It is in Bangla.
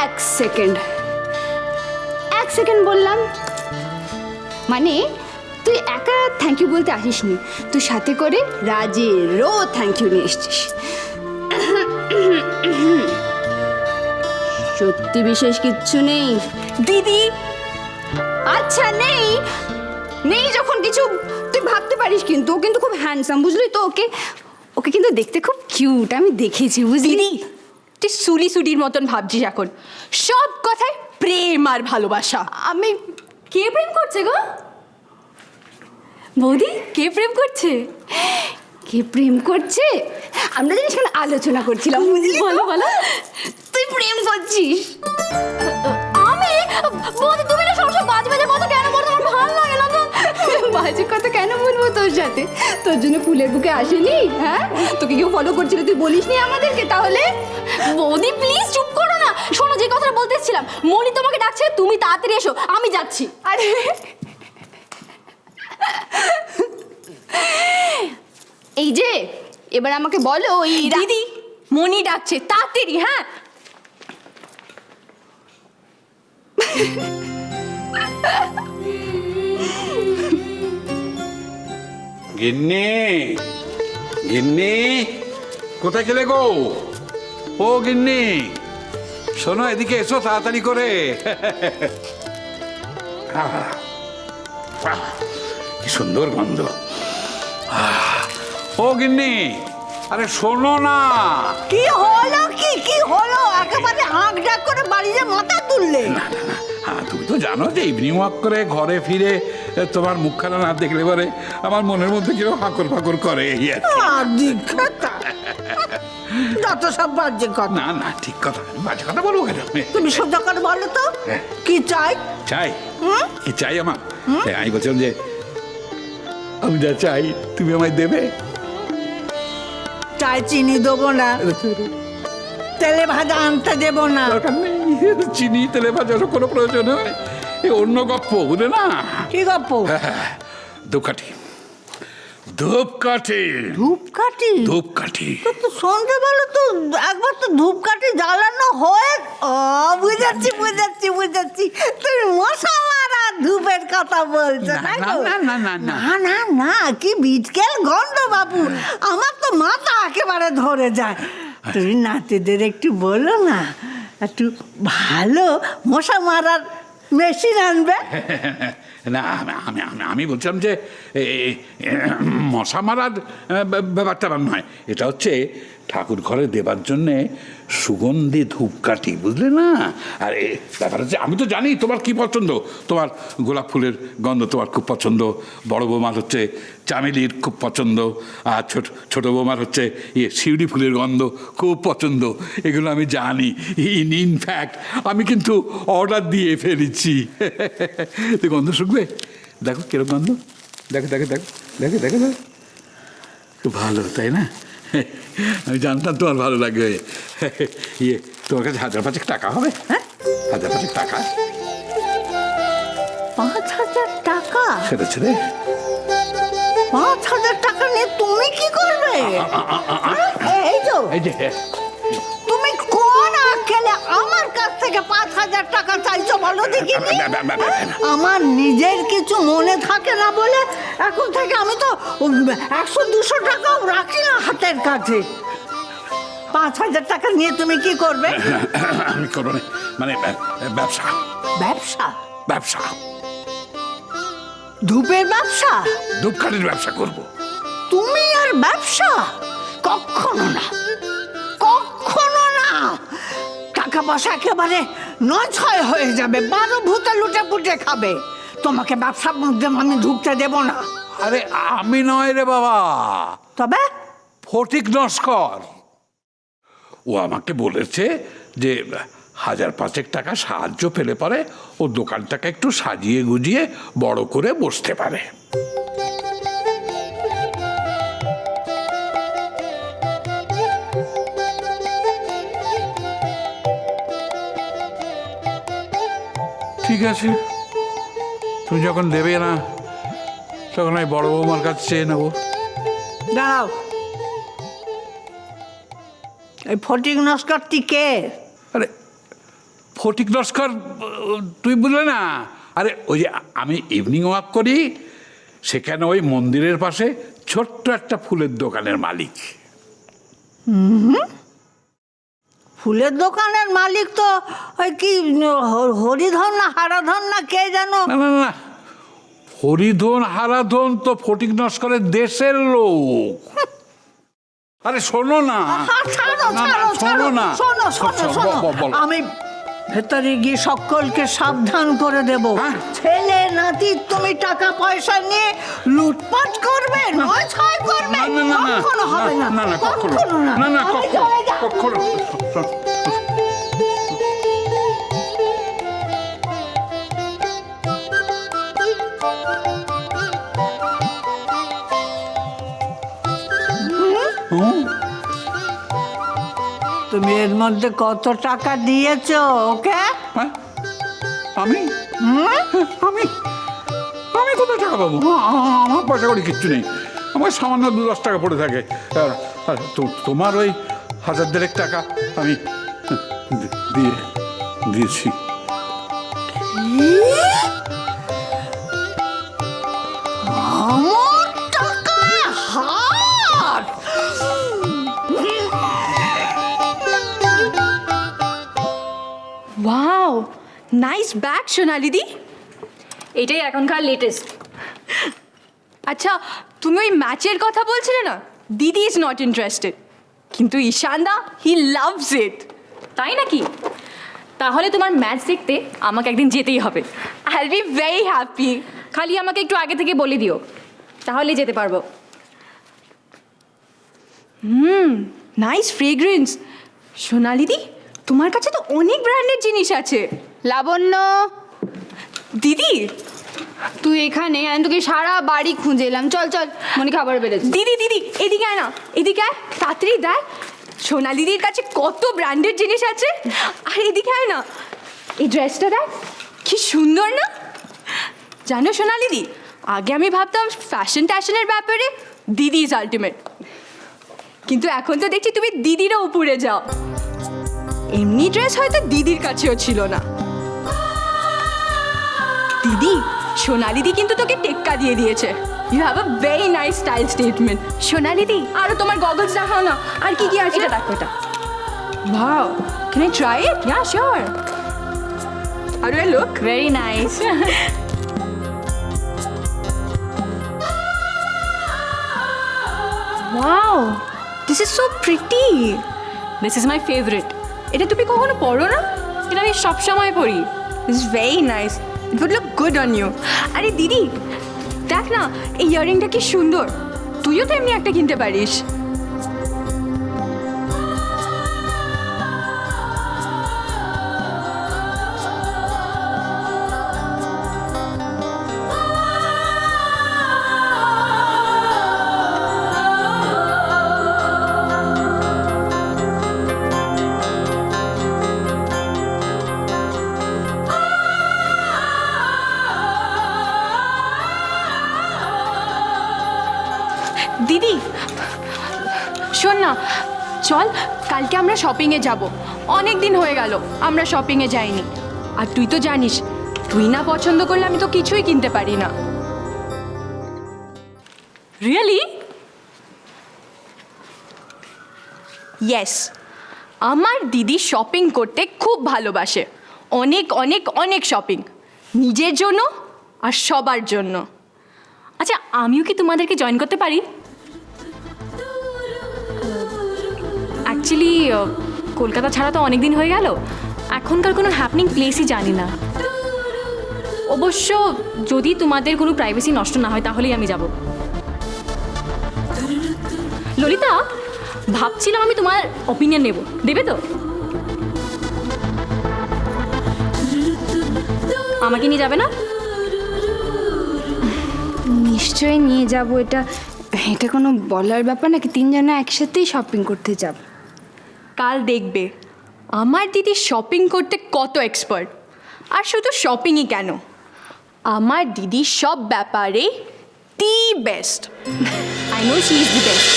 এক সেকেন্ড বললাম, মানে তুই একা থ্যাংক ইউ বলতে আসিসনি, তুই সাথে করে রাজেরও থ্যাংক ইউ নিয়ে এসছিস। সত্যি বিশেষ কিচ্ছু নেই দিদি। আচ্ছা নেই নেই যখন কিছু তুই ভাবতে পারিস, কিন্তু ও কিন্তু খুব হ্যান্ডসাম, বুঝলি তো? ওকে ওকে কিন্তু দেখতে খুব কিউট, আমি দেখেছি বুঝলি। দিদি তুই সুলি সুডির মতন ভাবছিস এখন, সব কথায় প্রেম আর ভালোবাসা। আমি কে প্রেম করছে গো বৌদি? কে প্রেম করছে? কে প্রেম করছে আমরা জানিস কেন আলোচনা করছিলাম, বুঝলি? বলো বলো। তুই প্রেম করছিস? আমি? বৌদি তুমি না সবসময় বাজে বাজে কথা কেন বলতো? আমার ভালো লাগে না তো। বাজে কথা কেন বলবো তোর সাথে? তোর জন্য ফুলের বুকে আসেনি? হ্যাঁ, তোকে কেউ ফলো করছিল, তুই বলিসনি আমাদেরকে? তাহলে বৌদি প্লিজ চুপ করো না। শোনো, যে কথাটা বলতে এসেছিলাম, মনি তোমাকে ডাকছে, তুমি তাড়াতাড়ি এসো, আমি যাচ্ছি। আরে এই যে এবার আমাকে বলো, ওই দিদি মনি ডাকছে, তাড়াতাড়ি। হ্যাঁ গিন্নি, গিন্নি, কোথায় গেলে গো? ও গিন্নি, শোনো, এদিকে এসো তাড়াতাড়ি করে। কি সুন্দর গন্ধ। ও গিন্নি, আরে শোনো না। কি হলো? কি হলো? একেবারে হাঁক ডাক করে বাড়িতে মাথা তুললে। হ্যাঁ, তুমি তো জানো যে ইভিনিং ওয়াক করে ঘরে ফিরে তোমার মুখখানা না দেখলে পরে আমার মনের মধ্যে কিরকম হাঁকর ফাঁকর করে। এই আর কি। যত সব বাজে কথা। না না, ঠিক কথা, বাজে কথা বলবো কেন? তুমি সোজা করে বলো তো কি চাই? চাই? কি চাই আমার? আমি বলছিলাম যে আমি যা চাই তুমি আমায় দেবে। চাই চিনি দেবো না, তেলে ভাজা আনতে দেবো না। দরকার নেই, চিনি তেলে ভাজারও কোনো প্রয়োজন হয়। এ অন্য গপ্প, বুঝলে না? কি গপ্প? ধূপকাঠি, ধূপকাঠি, ধূপকাঠি? ধূপকাঠি। তো সন্ধ্যেবেলা তো একবার তো ধূপকাঠি জ্বালানো হয়। ও বুঝাচ্ছি। তুমি মশা মারা ধূপের কথা বলছো, তাই তো? না, কি বিটকেল গন্ধ বাবু, আমার তো মাথা একেবারে ধরে যায়। তুমি নাতিদের একটু বলো না, একটু ভালো মশা মারার মেশিন আনবে। না, আমি বলছিলাম যে মশা মারার ব্যাপারটা আমার নয়, এটা হচ্ছে ঠাকুর ঘরে দেবার জন্যে সুগন্ধি ধূপকাঠি, বুঝলে না? আর ব্যাপার হচ্ছে, আমি তো জানি তোমার কি পছন্দ। তোমার গোলাপ ফুলের গন্ধ তোমার খুব পছন্দ, বড় বৌমার হচ্ছে চামেলির খুব পছন্দ, আর ছোট বৌমার হচ্ছে শিউলি ফুলের গন্ধ খুব পছন্দ। এগুলো আমি জানি। ইনফ্যাক্ট আমি কিন্তু অর্ডার দিয়ে ফেলেছি। তুই গন্ধ শুকবে? দেখো কিরকম গন্ধ, দেখো দেখো দেখো দেখো দেখো দেখো, খুব ভালো, তাই না? আমি জানতাম তোমার ভালো লাগবে। তোমার কাছে 1,000-5 টাকা হবে? হ্যাঁ, 1,000-5 টাকা। 5,000 টাকা? সেটা ছেড়ে 5,000 টাকা নিয়ে তুমি কি করবে? এই তো, এই যে তুমি কোন আক্কেলে আমার কাছ থেকে 5,000 টাকা চাইছো বলো দেখি? আমার নিজের কিছু মনে থাকে না বলে এখন থেকে আমি তো 100-200 টাকাও রাখি না হাতের কাছে। 5,000 টাকা নিয়ে তুমি কি করবে? আমি করবো না, মানে ব্যবসা। ব্যবসা? ব্যবসা, ধূপের ব্যবসা? ধূপকাঠির ব্যবসা করব। তুমি আর ব্যবসা? কখনো না, কখনো না। টাকা পয়সা একেবারে 9-6 হয়ে যাবে, 12 ভূতে লুটে পুটে খাবে। তোমাকে ব্যবসার মধ্যে আমি ঢুকতে দেব না। আরে আমি নয় রে বাবা, তবে ফটিক নস্কর। ও আমাকে বলেছে যে 1,000-5 টাকা সাহায্য পেলে পরে ও দোকানটাকে একটু সাজিয়ে গুজিয়ে বড় করে বসতে পারে। ঠিক আছে, তুমি যখন দেবে না তখন আমি বড় বৌমার কাছে চেয়ে নেবো। দাঁড়াও, এই ফটিক নস্করটি কে? আরে ফটিক নস্কর তুই বুঝলে না? আরে ওই যে আমি ইভিনিং ওয়াক করি, সেখানে ওই মন্দিরের পাশে ছোট্ট একটা ফুলের দোকানের মালিক। ফুলের দোকানের মালিক তো ওই কি হরিধন না হারাধন না কে জানো? না না না, হরিধন হারাধন তো ফটিক নস্করের দেশের লোক। আরে শোনো না, শোনো না, শোনো, আমি ভেতরে গিয়ে সকলকে সাবধান করে দেব। ছেলে নাতি তুমি টাকা পয়সা নিয়ে লুটপাট করবে, নয় ছয় করবে, কখনো হবে না, কখনো না, না না, কখনো। তুমি এর মধ্যে কত টাকা দিয়েছো ওকে? আমি আমি আমি কোথায় টাকা পাবো? আমার পয়সা করি কিচ্ছু নেই। আমার সামান্য 2-10 টাকা পড়ে থাকে। তোমার ওই 1000 টাকা আমি দিয়েছি। আমার টাকা হাত! ওয়াও, নাইস ব্যাগ সোনালি দি। এটাই এখনকার লেটেস্ট। আচ্ছা, তুমি ওই ম্যাচের কথা বলছিলে না? দিদি ইজ নট ইন্টারেস্টেড, কিন্তু ঈশানদা হি লাভস ইট। তাই নাকি? তাহলে তোমার ম্যাচ দেখতে আমাকে একদিন যেতেই হবে। I will be very happy. খালি আমাকে একটু আগে থেকে বলে দিও, তাহলে যেতে পারবো। Nice fragrance. সোনালি দি, তোমার কাছে তো অনেক ব্র্যান্ডের জিনিস আছে। লাবণ্য, দিদি, তুই এখানে? আমি তোকে সারা বাড়ি খুঁজে এলাম। চল চল, মনি খাবার বেড়েছে। দিদি দিদি এদিকে আয় না, এদিকে আয় তাড়াতাড়ি। দেখ সোনালিদির কাছে কত ব্র্যান্ডেড জিনিস আছে। আর এদিকে আয় না, এই ড্রেসটা দেখ কি সুন্দর না? জানো সোনালিদি, আগে আমি ভাবতাম ফ্যাশন ট্যাশনের ব্যাপারে দিদি ইজ আলটিমেট, কিন্তু এখন তো দেখছি তুমি দিদিরও উপরে যাও। এমনি ড্রেস হয়তো দিদির কাছেও ছিল না। দিদি, সোনালিদি কিন্তু তোকে টেক্কা দিয়ে দিয়েছে। You have a very nice style statement. সোনালিদি, আরো তোমার গগলস দেখাও না। আর কি কি আছে? এটা দেখো, এটা। Wow, can I try it? Yeah, sure. How do I look? Very nice. Wow, this is so pretty. This is my favourite. এটা তুমি কখনো পরো না? এটা আমি সবসময় পরি। This is very nice. It would look good on you. আরে দিদি, দেখ না এই ইয়াররিংটা কি সুন্দর। তুইও তো এমনি একটা কিনতে পারিস। দিদি শোন না, চল কালকে আমরা শপিংয়ে যাব। অনেক দিন হয়ে গেল আমরা শপিংয়ে যাইনি। আর তুই তো জানিস, তুই না পছন্দ করলে আমি তো কিছুই কিনতে পারি না। রিয়েলি? ইয়েস, আমার দিদি শপিং করতে খুব ভালোবাসে। অনেক অনেক অনেক শপিং, নিজের জন্য আর সবার জন্য। আচ্ছা, আমিও কি তোমাদেরকে জয়েন করতে পারি? অ্যাকচুয়ালি কলকাতা ছাড়া তো অনেক দিন হয়ে গেল, এখনকার কোনো হ্যাপনিং প্লেসই জানি না। অবশ্য যদি তোমাদের কোনো প্রাইভেসি নষ্ট না হয় তাহলেই আমি যাব। ললিতা, ভাবছিলাম আমি তোমার অপিনিয়ন নেব, দেবে তো? আমাকে নিয়ে যাবে না? নিশ্চয়ই নিয়ে যাব। এটা এটা কোনো বলার ব্যাপার নাকি? 3 জনে একসাথেই শপিং করতে যাব। কাল দেখবে আমার দিদি শপিং করতে কত এক্সপার্ট। আর শুধু শপিংই কেন, আমার দিদি সব ব্যাপারে the best. I know she is the best.